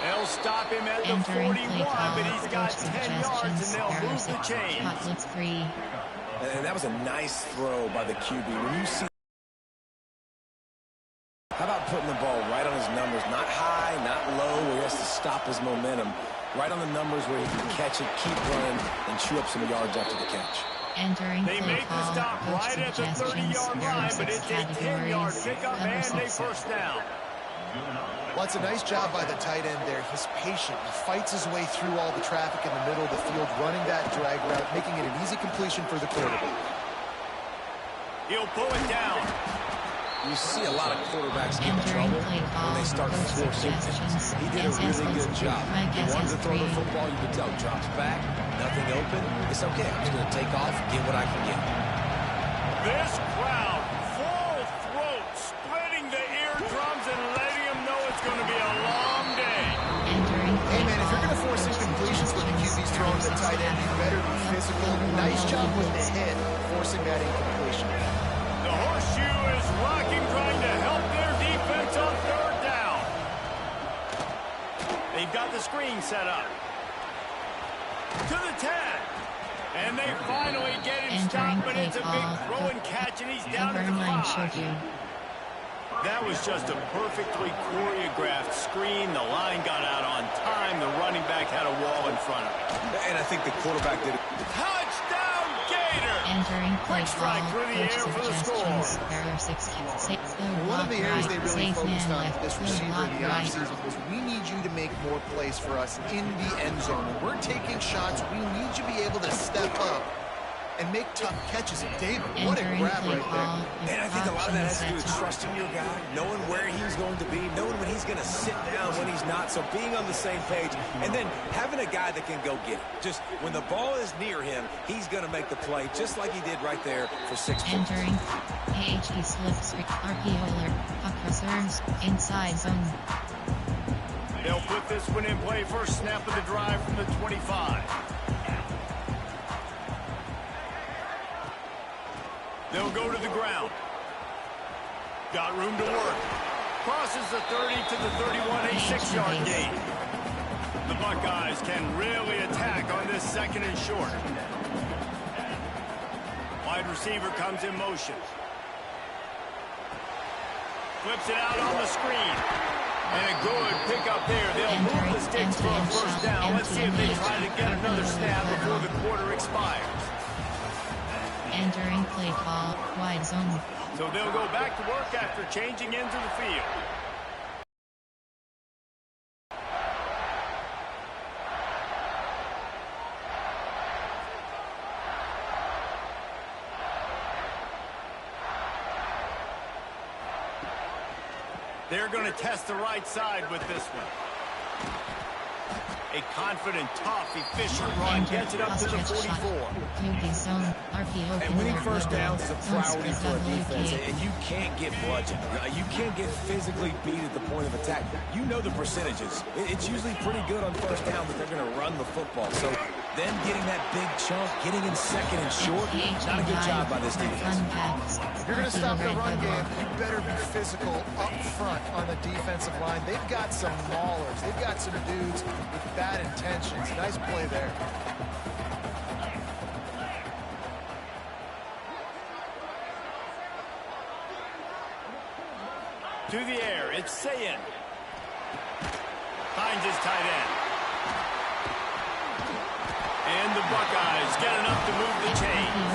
They'll stop him at the 41, but he's got 10 yards, and they'll move the chains. And that was a nice throw by the QB. When you see, how about putting the ball right on his numbers? Not high, not low, where he has to stop his momentum. Right on the numbers where he can catch it, keep running, and chew up some yards after the catch. They make the stop right at the 30-yard line, but it's a 10-yard pickup and a first down. Well, it's a nice job by the tight end there. He's patient. He fights his way through all the traffic in the middle of the field, running that drag route, making it an easy completion for the quarterback. He'll pull it down. You see a lot of quarterbacks get in trouble when they start forcing things. He did a really good job. He wanted to throw the football, you could tell. Drops back, nothing open. It's okay. I'm just going to take off, get what I can get. This crowd, full throat, splitting the eardrums and letting them know it's going to be a long day. Hey, man, if you're going to force incompletions when the QB's throwing the tight end, you better be physical. Nice job with the hit, forcing that incompletion. The horseshoe is rocking, trying to help their defense on third down. They've got the screen set up. To the 10. And they finally get him stopped, but it's a big throw and catch, and he's down at the 5. That was just a perfectly choreographed screen. The line got out on time. The running back had a wall in front of him. And I think the quarterback did it. Touchdown, Gator! Quick strike through the air for the score. One of the areas they really focused on with this receiver in the offseason was we need you to make more plays for us in the end zone. When we're taking shots, we need you to be able to step up and make tough catches. And David, what a grab right there. And I think a lot of that has to do with trusting your guy, knowing where he's going to be, knowing when he's going to sit down, when he's not. So being on the same page, and then having a guy that can go get it. Just when the ball is near him, he's going to make the play, just like he did right there for 6 points. AHD slips, RPO alert, puck reserves, inside zone. They'll put this one in play, first snap of the drive from the 25. They'll go to the ground. Got room to work. Crosses the 30 to the 31, a 6-yard gain. The Buckeyes can really attack on this second and short. Wide receiver comes in motion. Flips it out on the screen. And a good pickup there. They'll move the sticks for a first down. Let's see if they try to get another snap before the quarter expires. Entering play call, wide zone. So they'll go back to work after changing into the field. They're going to test the right side with this one. A confident, tough, efficient run gets it up to the 44. And winning first downs is a priority for a defense, and you can't get bludgeoned. You can't get physically beat at the point of attack. You know the percentages. It's usually pretty good on first down that they're going to run the football. So them getting that big chunk, getting in second and short, not a good job by this defense. If you're going to stop the run game, you better be physical up front on the defensive line. They've got some maulers. They've got some dudes with bad intentions. Nice play there. To the air, it's Sayin. Finds his tight end. And the Buckeyes get enough to move the chains.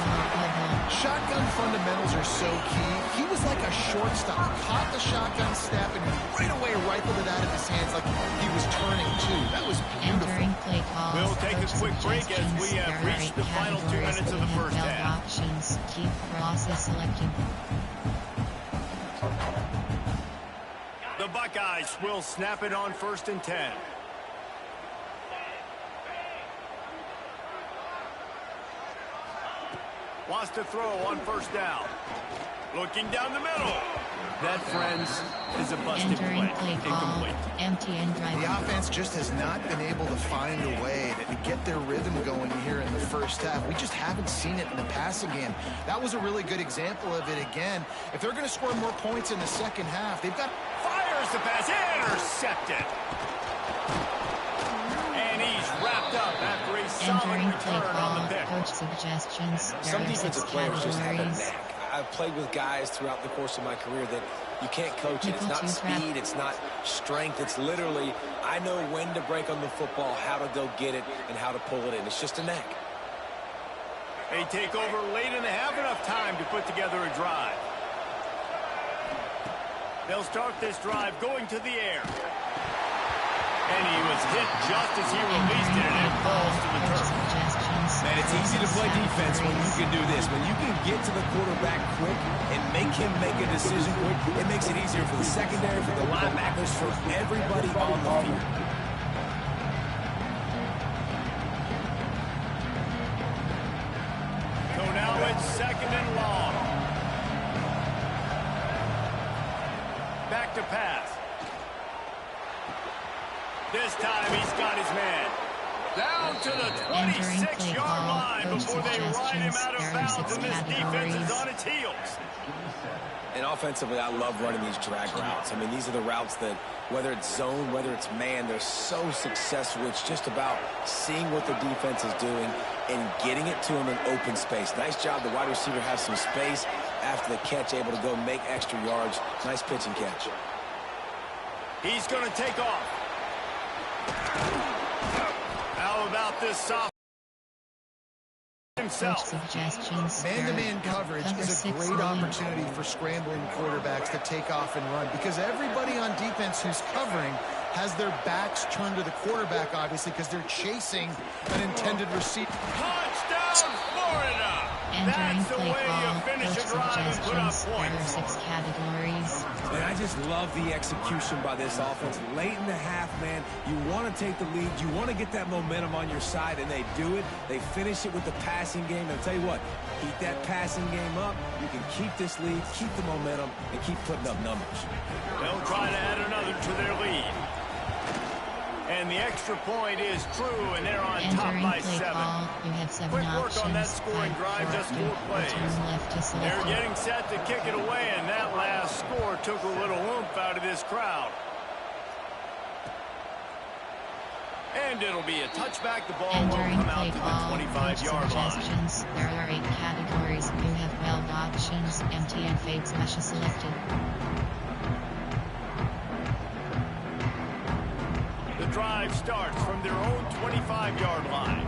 Shotgun fundamentals are so key. He was like a shortstop. Caught the shotgun snap and right away rifled it out of his hands like he was turning two. That was beautiful. We'll take a quick break as we have reached the final 2 minutes of the first half. Options, keep process selected. The Buckeyes will snap it on 1st and 10. Wants to throw on 1st down. Looking down the middle. That, friends, is a busted play. Incomplete. Empty and drive. The offense just has not been able to find a way to get their rhythm going here in the first half. We just haven't seen it in the passing game. That was a really good example of it again. If they're going to score more points in the second half, they've got... Fires the pass. Intercepted. solid return on the pick. Coach suggestions. Some defensive players just have a knack. I've played with guys throughout the course of my career that you can't coach it. It's not speed, it's not strength. It's literally, I know when to break on the football, how to go get it, and how to pull it in. It's just a knack. They take over late and they have enough time to put together a drive. They'll start this drive going to the air. And he was hit just as he released it, and it falls to the turf. Man, it's easy to play defense when you can do this. When you can get to the quarterback quick and make him make a decision quick, it makes it easier for the secondary, for the linebackers, for everybody on the field. So now it's 2nd and long. Back to pass. This time he's got his man. Down to the 26-yard line before they ride him out of bounds, and this defense is on its heels. And offensively, I love running these drag routes. I mean, these are the routes that, whether it's zone, whether it's man, they're so successful. It's just about seeing what the defense is doing and getting it to him in open space. Nice job. The wide receiver has some space after the catch, able to go make extra yards. Nice pitch and catch. He's going to take off. How about this soft himself? Man-to-man coverage is a great opportunity for scrambling quarterbacks to take off and run, because everybody on defense who's covering has their backs turned to the quarterback, obviously, because they're chasing an intended receiver. Touchdown, Florida! That's the way you finish a drive and put up points. 6 categories. And I just love the execution by this offense. Late in the half, man, you want to take the lead. You want to get that momentum on your side, and they do it. They finish it with the passing game. And I'll tell you what, keep that passing game up. You can keep this lead, keep the momentum, and keep putting up numbers. They'll try to add another to their lead. And the extra point is true, and they're on top by 7. You have 7 Quick work options. on that scoring drive, just 4 plays. They're getting set to kick it away, and that last score took a little oomph out of this crowd. And it'll be a touchback. The ball will come out to the 25-yard line. There are 8 categories. You have 12 options. Empty and fade special selected. The drive starts from their own 25-yard line.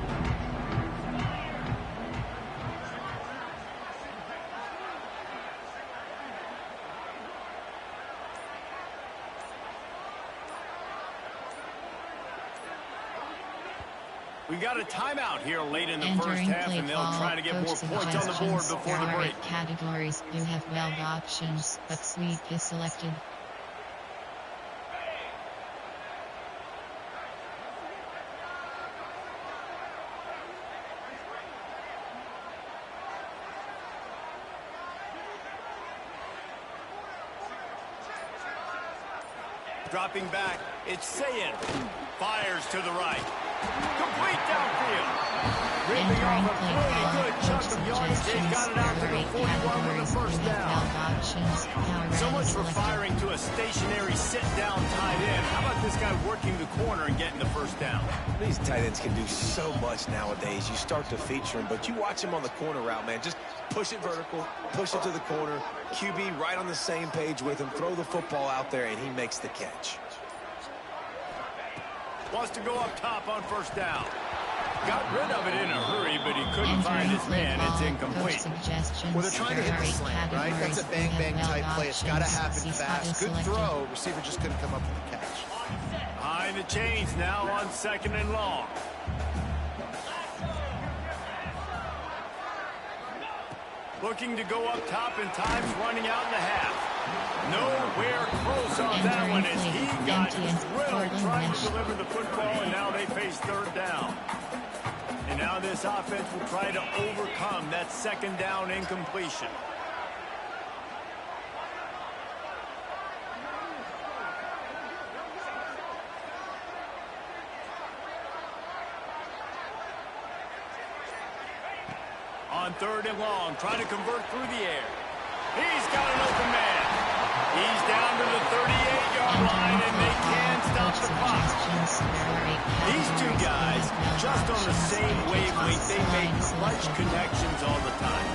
We got a timeout here late in the first half, and they'll try to get more points on the board before the break. Categories. You have 12 options, but sweep is selected. Dropping back, it's Sayin. Fires to the right. Complete downfield. Ripping off a pretty good chunk of yardage. They've got it out to the 41 with the first down. So much for firing to a stationary sit-down tight end. How about this guy working the corner and getting the first down? These tight ends can do so much nowadays. You start to feature them, but you watch them on the corner route, man. Just push it vertical, push it to the corner. QB right on the same page with him. Throw the football out there, and he makes the catch. Wants to go up top on first down. Got rid of it in a hurry, but he couldn't find his man. It's incomplete. Well, they're trying to hit the slant, right? That's a bang-bang type play. It's got to happen fast. Good throw. Receiver just couldn't come up with the catch. Behind the chains now on 2nd and long. Looking to go up top, and time's running out in the half. Nowhere close on that one as he got drilled trying to deliver the football, and now they face 3rd down. And now this offense will try to overcome that 2nd down incompletion. On 3rd and long, trying to convert through the air. He's got an open man. He's down to the 38-yard line, and they can't stop the clock. These two guys just on the same they make clutch connections all the time.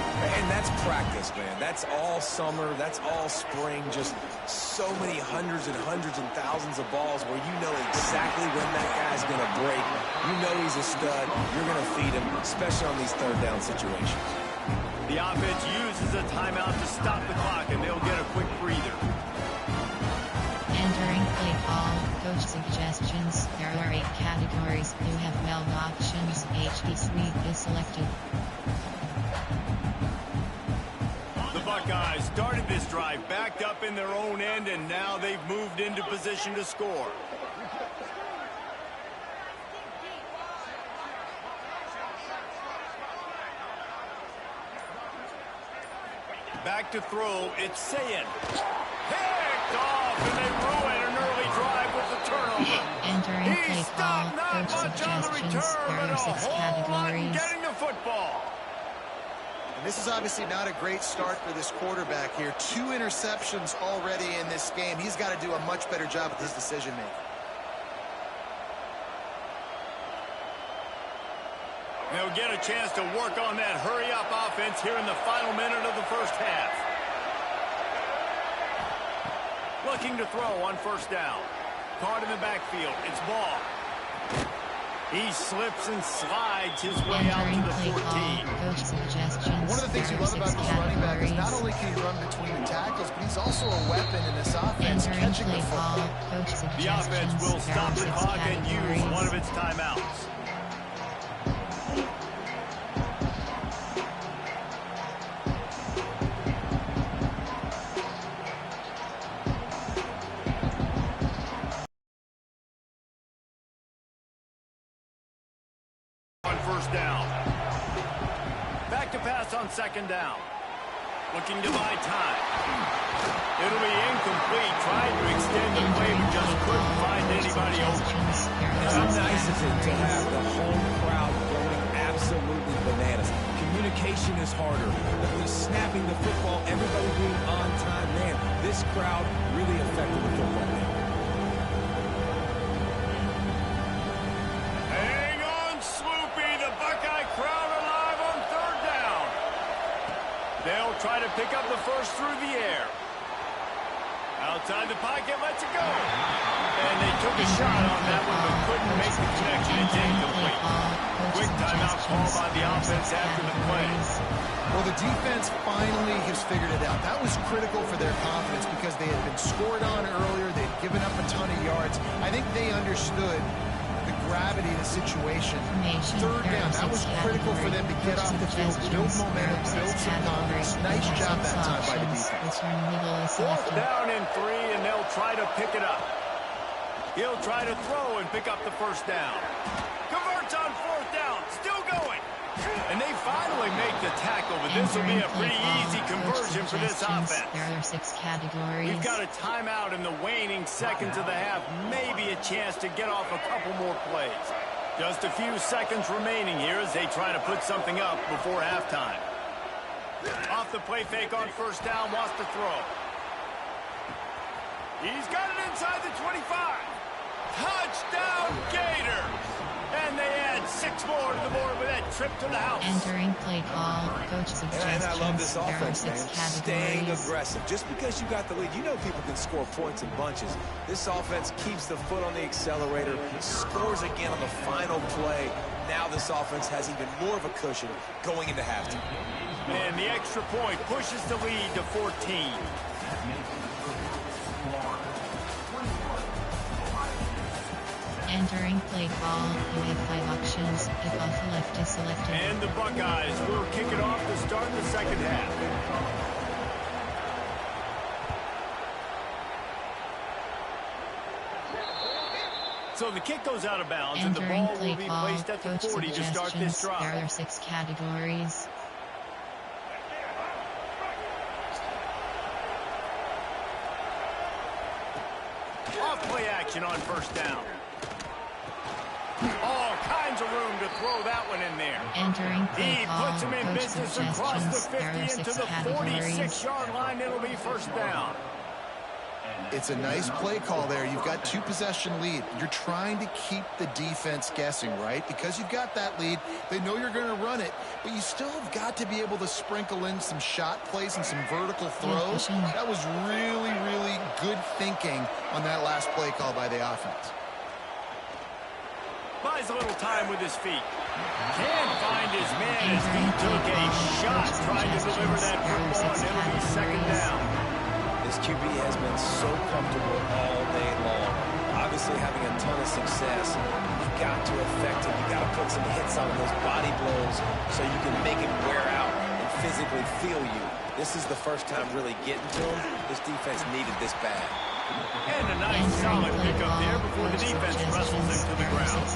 And that's practice, man. That's all summer. That's all spring. Just so many hundreds and thousands of balls where you know exactly when that guy's going to break. You know he's a stud. You're going to feed him, especially on these third down situations. The offense uses a timeout to stop the clock, and they'll get a quick breather. Entering play call, coach suggestions. There are 8 categories. You have 12 options. HD sweep is selected. The Buckeyes started this drive backed up in their own end, and now they've moved into position to score. Back to throw, it's Sayin. Picked off, and they ruin an early drive with the turnover. Entering play He call, stopped not coach much on the suggestions. return, There but are a 6 whole lot in categories. getting the football. And this is obviously not a great start for this quarterback here. 2 interceptions already in this game. He's got to do a much better job with his decision-making. They'll get a chance to work on that hurry-up offense here in the final minute of the first half. Looking to throw on first down. Caught in the backfield. It's Ball. He slips and slides his way out to the 14. Coach suggestions. One of the things you love about this running back is not only can he run between the tackles, but he's also a weapon in this offense, catching the football. The offense will stop the clock and use one of its timeouts. First down. Back to pass on second down. Looking to buy time. It'll be incomplete. Trying to extend the play, but just couldn't find anybody open. How nice is it to have the home crowd going absolutely bananas? Communication is harder. The snapping the football, everybody being on time. Man, this crowd really affected the football game. They'll try to pick up the first through the air. Outside the pocket, lets it go. And they took a shot on that one, but couldn't make the connection. It's incomplete. Quick timeout call by the offense after the play. Well, the defense finally has figured it out. That was critical for their confidence because they had been scored on earlier. They'd given up a ton of yards. I think they understood the gravity of the situation. Third down, that was critical for them to get off the field, build momentum, build some confidence. Nice job that time by the defense. Fourth down and 3, and they'll try to pick it up. He'll try to throw and pick up the first down. Converts on fourth down, still going. And they finally make the tackle, but this will be a pretty easy conversion for this offense. There are 6 categories. We've got a timeout in the waning seconds of the half. Maybe a chance to get off a couple more plays. Just a few seconds remaining here as they try to put something up before halftime. Off the play fake on first down, wants to throw. He's got it inside the 25. Touchdown Gators! And they add 6 more to the board with that trip to the house. Entering play call, coach suggestions. And I love this There are offense, 6 man. Staying categories. aggressive. Just because you got the lead, you know people can score points in bunches. This offense keeps the foot on the accelerator, scores again on the final play. Now this offense has even more of a cushion going into halftime. And the extra point pushes the lead to 14. Entering play call, you have 5 options. If off the left is selected. And the Buckeyes will kick it off to start the second half. So the kick goes out of bounds, and the Entering ball play will be call, placed at the coach 40 to start this suggestions. drive. There are 6 categories. Off-play action on first down. All kinds of room to throw that one in there. Entering play He call, puts him in coach business across the suggestions. There 50 are into 6 the categories. 46-yard line. It'll be first down. It's a nice play call there. You've got 2-possession lead. You're trying to keep the defense guessing, right? Because you've got that lead, they know you're going to run it, but you still have got to be able to sprinkle in some shot plays and some vertical throws. That was really, really good thinking on that last play call by the offense. Buys a little time with his feet. Can't find his man as he took a shot trying to deliver that football, and it'll be second down. This QB has been so comfortable all day long. Obviously having a ton of success. You've got to affect him. You've got to put some hits on those body blows so you can make him wear out and physically feel you. This is the first time really getting to him. This defense needed this bad. And a nice solid pickup there before the defense wrestles him to the ground.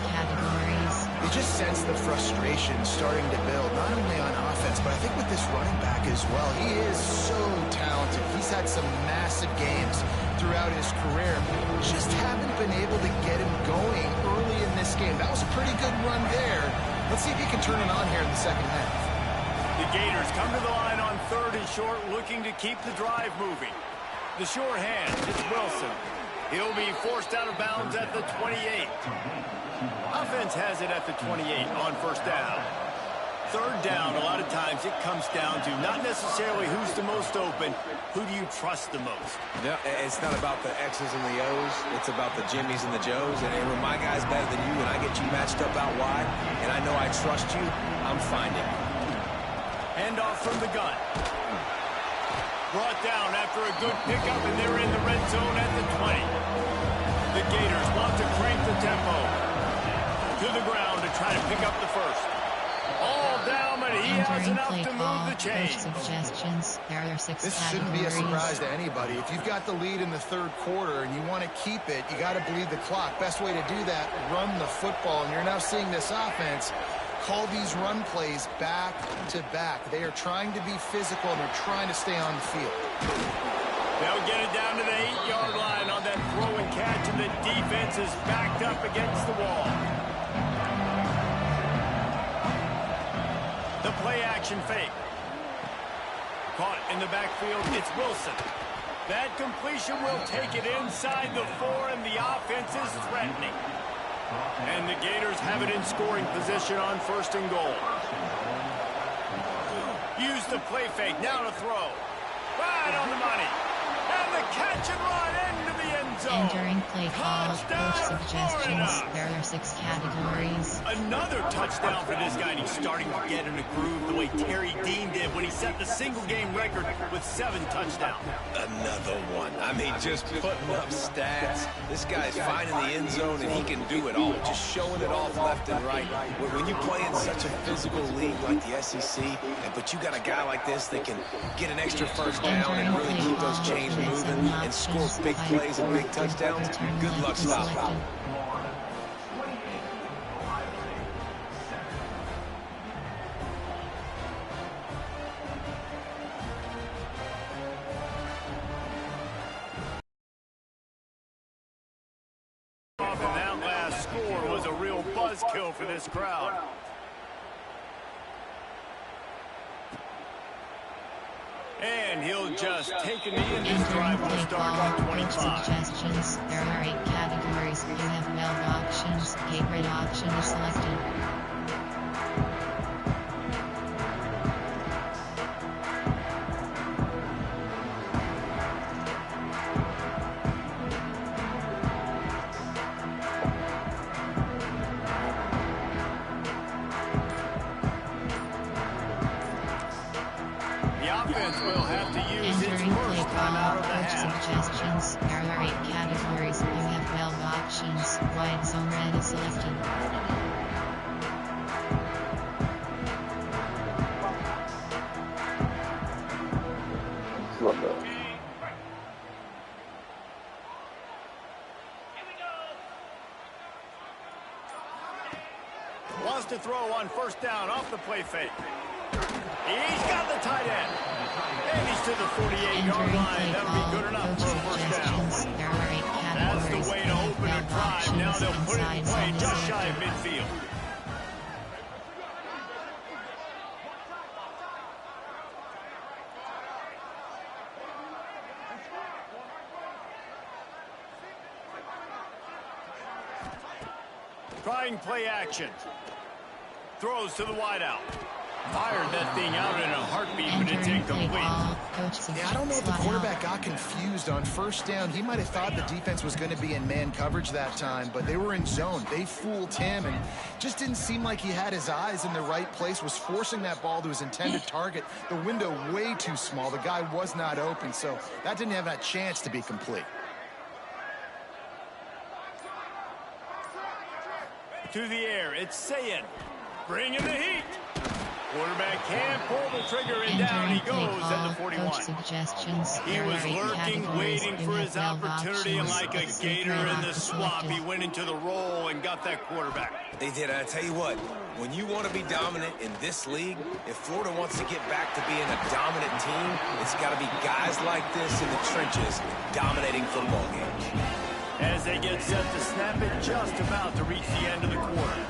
You just sense the frustration starting to build, not only on offense, but I think with this running back as well. He is so talented. He's had some massive games throughout his career. Just haven't been able to get him going early in this game. That was a pretty good run there. Let's see if he can turn it on here in the second half. The Gators come to the line on 3rd and short, looking to keep the drive moving. The sure hand, it's Wilson. He'll be forced out of bounds at the 28. Offense has it at the 28 on 1st down. 3rd down, a lot of times it comes down to not necessarily who's the most open, who do you trust the most? Yeah, it's not about the X's and the O's. It's about the Jimmies and the Joes. And when my guy's better than you and I get you matched up out wide, and I know I trust you, I'm finding you. Handoff from the gun. Brought down after a good pickup, and they're in the red zone at the 20. The Gators want to crank the tempo. To the ground to try to pick up the first. All down, but he has enough to move the chains. This shouldn't be a surprise to anybody. If you've got the lead in the 3rd quarter and you want to keep it, you got to bleed the clock. Best way to do that, run the football. And you're now seeing this offense call these run plays back to back. They are trying to be physical, and they're trying to stay on the field. They'll get it down to the 8-yard line on that throw and catch, and the defense is backed up against the wall. The play-action fake. Caught in the backfield, it's Wilson. That completion will take it inside the 4, and the offense is threatening. And the Gators have it in scoring position on 1st and goal. Use the play fake, now to throw. Right on the money. And the catch and run into the end zone. Entering play call, coach suggestions. There are 6 categories. Another touchdown for this guy, and he's starting to get in a groove the way Terry Dean did when he set the single-game record with 7 touchdowns. Another one. I mean, just putting up stats. This guy's finding the end zone, and he can do it all. Just showing it off left and right. When you play in such a physical league like the SEC, but you got a guy like this that can get an extra first down and really keep those chains moving and score big plays and big touchdowns, good luck stopping. And that last score was a real buzzkill for this crowd. And he'll just take a knee, and this drive will start at 25. Suggestions. There are 8 categories. You have meld options. A grid option is selected. Will have to use its first time out of the half. Suggestions. There are 8 categories. You have meld options. Wide zone red is selected. Wants to throw on 1st down off the play fake. He's got the tight end. And he's to the 48-yard line. That'll be good enough for a 1st down. That's the way to open a drive. Now they'll put it in play just shy of midfield. Trying play action. Throws to the wideout. Fired that thing out in a heartbeat, but it's incomplete. Yeah, I don't know if the quarterback got confused on first down. He might have thought the defense was going to be in man coverage that time, but they were in zone. They fooled him, and just didn't seem like he had his eyes in the right place, was forcing that ball to his intended target. The window way too small. The guy was not open, so that didn't have that chance to be complete. To the air, it's Sayin. Bringing the heat. Quarterback can't pull the trigger, and down he goes at the 41. He was lurking, waiting for his opportunity, and like a gator in the swamp, he went into the roll and got that quarterback. They did. I tell you what, when you want to be dominant in this league, if Florida wants to get back to being a dominant team, it's got to be guys like this in the trenches dominating football games. As they get set to snap it, just about to reach the end of the quarter.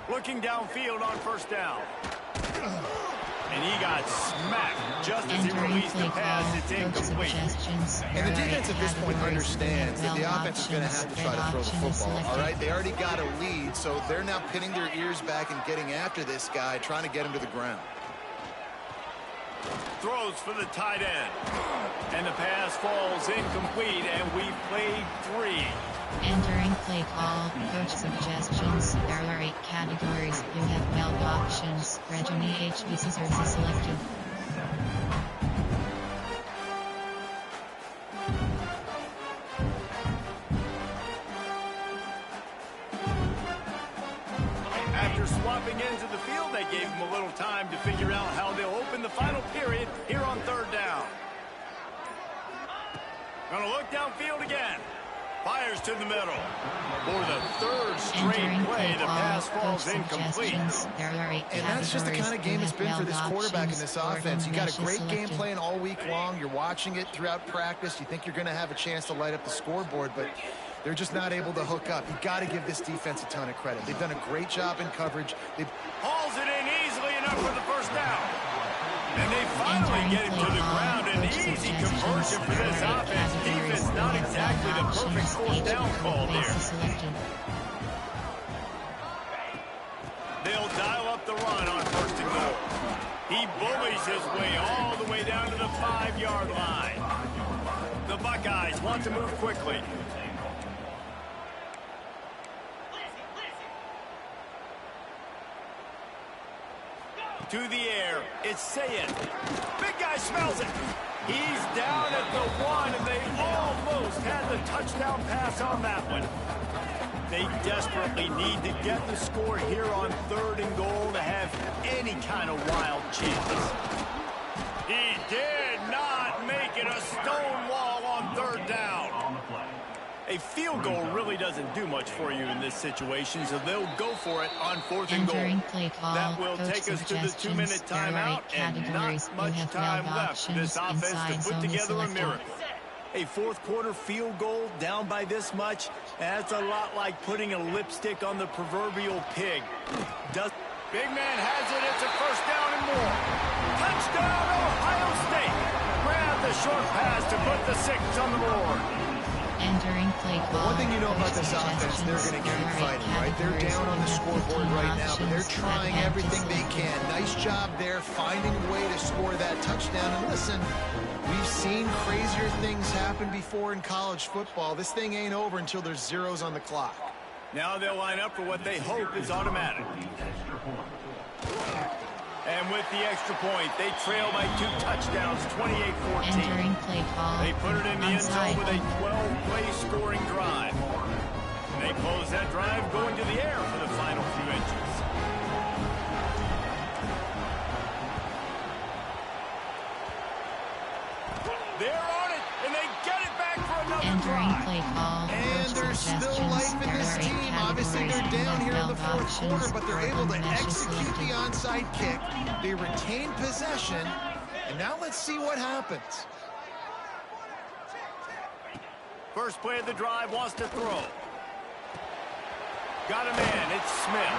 Looking downfield on first down. And he got smacked just as he released the pass. It's incomplete. And the defense at this point understands that the offense is going to have to try to throw the football, all right? They already got a lead, so they're now pinning their ears back and getting after this guy, trying to get him to the ground. Throws for the tight end. And the pass falls incomplete, and we played 3. Entering play call, coach suggestions. There are 8 categories. You have malfunctions. Resume HB scissors is selected. After swapping ends of the field, they gave him a little time to figure out how they'll open the final period here on third down. Gonna look downfield again. Fires to the middle. For the third straight play, the pass falls incomplete. And that's just the kind of game it's been for this quarterback in this offense. You got a great game plan all week long. You're watching it throughout practice. You think you're going to have a chance to light up the scoreboard, but they're just not able to hook up. You got to give this defense a ton of credit. They've done a great job in coverage. They hauls it in easily enough for the first down. And they finally get him to the ground. An easy conversion for this offense. Defense not exactly the perfect fourth down call there. They'll dial up the run on first and goal. He bullies his way all the way down to the 5-yard line. The Buckeyes want to move quickly. To the air, it's Sayin. Big guy smells it. He's down at the 1, and they almost had the touchdown pass on that one. They desperately need to get the score here on third and goal to have any kind of wild chance. He did not make it a stone wall on third down. A field goal really doesn't do much for you in this situation, so they'll go for it on fourth and goal. That will take us to the 2-minute timeout, and not much time left for this offense to put together a miracle. A fourth-quarter field goal down by this much, that's a lot like putting a lipstick on the proverbial pig. Big man has it, it's a first down and more. Touchdown, Ohio State! Grab the short pass to put the 6 on the board. Entering play call. One thing you know about this offense, they're going to keep fighting, right? They're down on the scoreboard right now, but they're trying everything they can. Nice job there, finding a way to score that touchdown. And listen, we've seen crazier things happen before in college football. This thing ain't over until there's zeros on the clock. Now they'll line up for what they hope is automatic. And with the extra point, they trail by 2 touchdowns, 28-14. Entering play call. They put it in the end zone with a 12-play scoring drive. And they close that drive going to the air for the final few inches. They're on it, and they get it back for another drive. Play call. And there's still life in this team. Obviously, they're down here in the fourth quarter, but they're able to execute the onside kick. They retain possession, and now let's see what happens. First play of the drive, wants to throw. Got a man, it's Smith.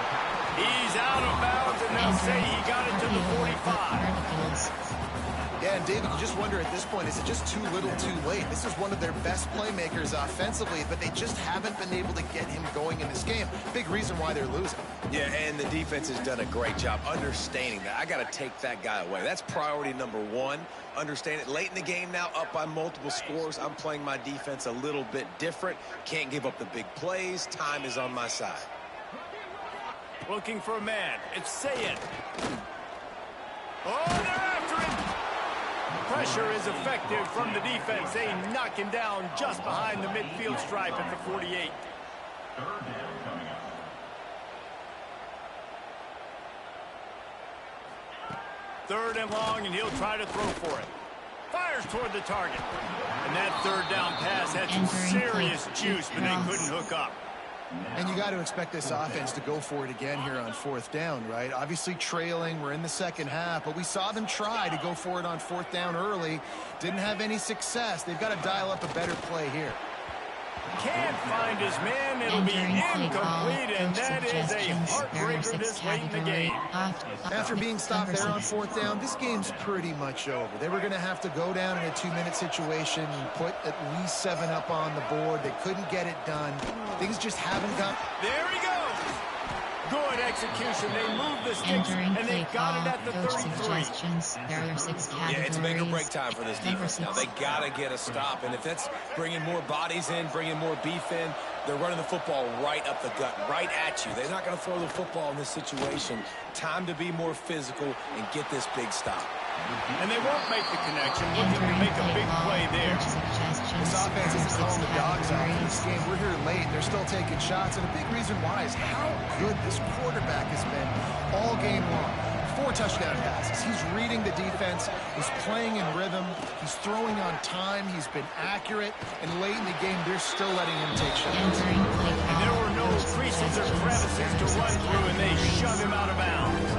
He's out of bounds, and they'll say he got it to the 45. Yeah, and David, you just wonder at this point, is it just too little too late? This is one of their best playmakers offensively, but they just haven't been able to get him going in this game. Big reason why they're losing. Yeah, and the defense has done a great job understanding that. I got to take that guy away. That's priority number one. Understand it. Late in the game now, up by multiple scores. I'm playing my defense a little bit different. Can't give up the big plays. Time is on my side. Looking for a man. It's Sayed. Oh, they're after him. Pressure is effective from the defense. They knock him down just behind the midfield stripe at the 48. Third and long, and he'll try to throw for it. Fires toward the target. And that third down pass had some serious juice, but they couldn't hook up. And you got to expect this offense to go for it again here on fourth down, right? Obviously trailing, we're in the second half, but we saw them try to go for it on fourth down early. Didn't have any success. They've got to dial up a better play here. Can't find his man. It'll be incomplete, and that is a heartbreaker this late in the game. After being stopped there on fourth down, this game's pretty much over. They were going to have to go down in a 2-minute situation and put at least 7 up on the board. They couldn't get it done. Things just haven't gone. There he goes. Good execution. They moved the sticks, and they got it at the 33. Yeah, it's make or break time for this defense now. They got to get a stop, and if that's bringing more bodies in, bringing more beef in, they're running the football right up the gut, right at you. They're not going to throw the football in this situation. Time to be more physical and get this big stop. And they won't make the connection. Looking to make a big play there. This offense is calling the dogs out in this game. We're here late. They're still taking shots. And a big reason why is how good this quarterback has been all game long. 4 touchdown passes. He's reading the defense. He's playing in rhythm. He's throwing on time. He's been accurate. And late in the game, they're still letting him take shots. And there were no creases or crevices to run through, and they shove him out of bounds.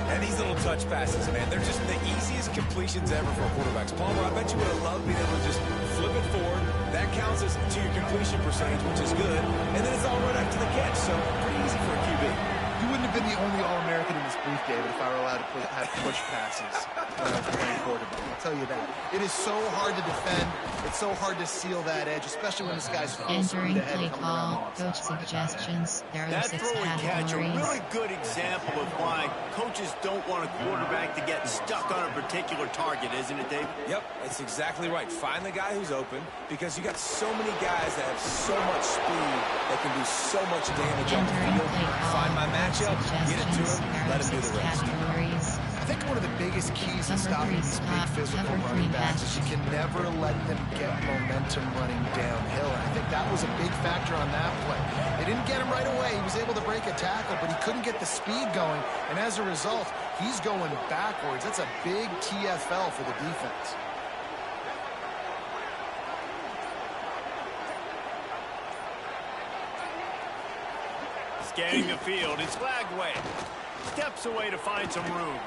And these little touch passes, man, they're just the easiest completions ever for quarterbacks. Palmer, I bet you would have loved being able to just flip it forward. That counts as to your completion percentage, which is good. And then it's all right after the catch, so pretty easy for a QB. You wouldn't have been the only All-American in this booth, David, if I were allowed to have push passes when I was playing quarterback. I'll tell you that. It is so hard to defend. It's so hard to seal that edge, especially when this guy's full speed ahead coming around the outside. That throw and catch, a really good example of why coaches don't want a quarterback to get stuck on a particular target, isn't it, Dave? Yep, it's exactly right. Find the guy who's open, because you got so many guys that have so much speed that can do so much damage on the field. Find my matchup, get it to him, let him do the rest. I think one of the biggest keys to stopping these big physical running backs is you can never let them get momentum running downhill. And I think that was a big factor on that play. They didn't get him right away. He was able to break a tackle, but he couldn't get the speed going. And as a result, he's going backwards. That's a big TFL for the defense. Scanning the field, it's Lagway. Steps away to find some room.